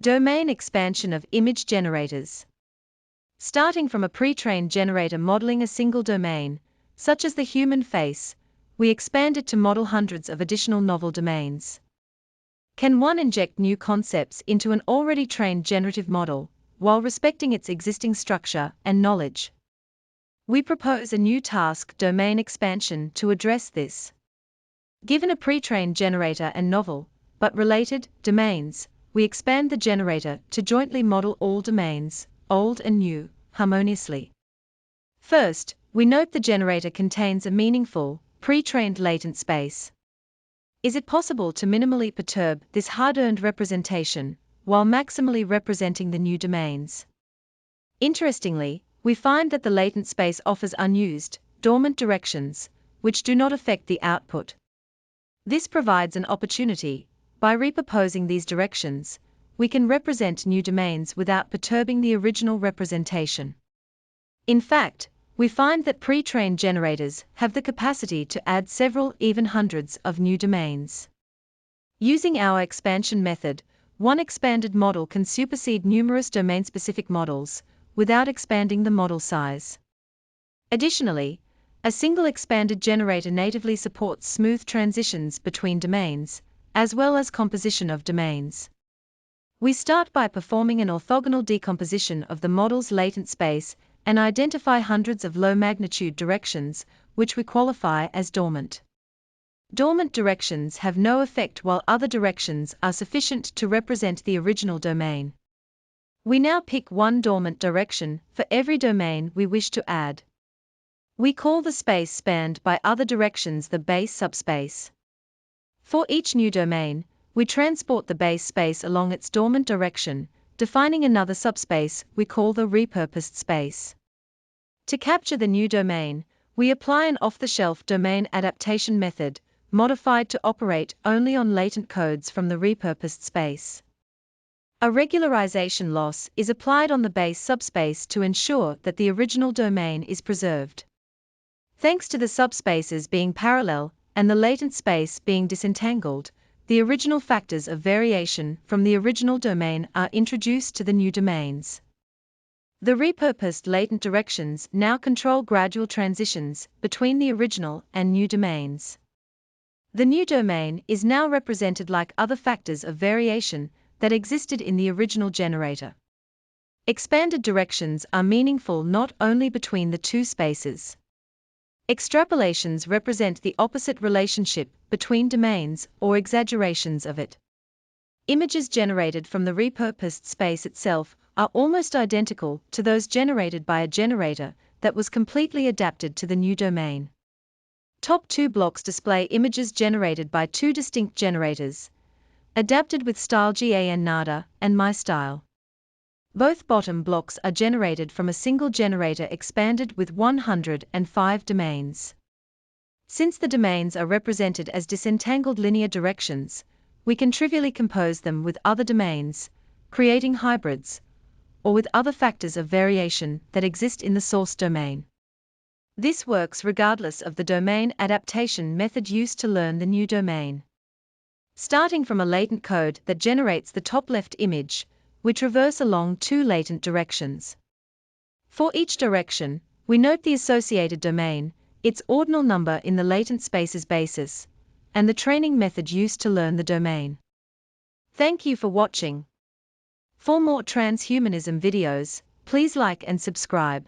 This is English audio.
Domain expansion of image generators. Starting from a pre-trained generator modeling a single domain, such as the human face, we expand it to model hundreds of additional novel domains. Can one inject new concepts into an already trained generative model, while respecting its existing structure and knowledge? We propose a new task, domain expansion, to address this. Given a pre-trained generator and novel, but related, domains, we expand the generator to jointly model all domains, old and new, harmoniously. First, we note the generator contains a meaningful, pre-trained latent space. Is it possible to minimally perturb this hard-earned representation, while maximally representing the new domains? Interestingly, we find that the latent space offers unused, dormant directions, which do not affect the output. This provides an opportunity. By repurposing these directions, we can represent new domains without perturbing the original representation. In fact, we find that pre-trained generators have the capacity to add several, even hundreds, of new domains. Using our expansion method, one expanded model can supersede numerous domain-specific models, without expanding the model size. Additionally, a single expanded generator natively supports smooth transitions between domains, as well as composition of domains. We start by performing an orthogonal decomposition of the model's latent space and identify hundreds of low-magnitude directions, which we qualify as dormant. Dormant directions have no effect while other directions are sufficient to represent the original domain. We now pick one dormant direction for every domain we wish to add. We call the space spanned by other directions the base subspace. For each new domain, we transport the base space along its dormant direction, defining another subspace we call the repurposed space. To capture the new domain, we apply an off-the-shelf domain adaptation method, modified to operate only on latent codes from the repurposed space. A regularization loss is applied on the base subspace to ensure that the original domain is preserved. Thanks to the subspaces being parallel and the latent space being disentangled, the original factors of variation from the original domain are introduced to the new domains. The repurposed latent directions now control gradual transitions between the original and new domains. The new domain is now represented like other factors of variation that existed in the original generator. Expanded directions are meaningful not only between the two spaces. Extrapolations represent the opposite relationship between domains or exaggerations of it. Images generated from the repurposed space itself are almost identical to those generated by a generator that was completely adapted to the new domain. Top two blocks display images generated by two distinct generators, adapted with style GAN Nada and MyStyle. Both bottom blocks are generated from a single generator expanded with 105 domains. Since the domains are represented as disentangled linear directions, we can trivially compose them with other domains, creating hybrids, or with other factors of variation that exist in the source domain. This works regardless of the domain adaptation method used to learn the new domain. Starting from a latent code that generates the top left image, we traverse along two latent directions. For each direction, we note the associated domain, its ordinal number in the latent space's basis, and the training method used to learn the domain. Thank you for watching. For more transhumanism videos, please like and subscribe.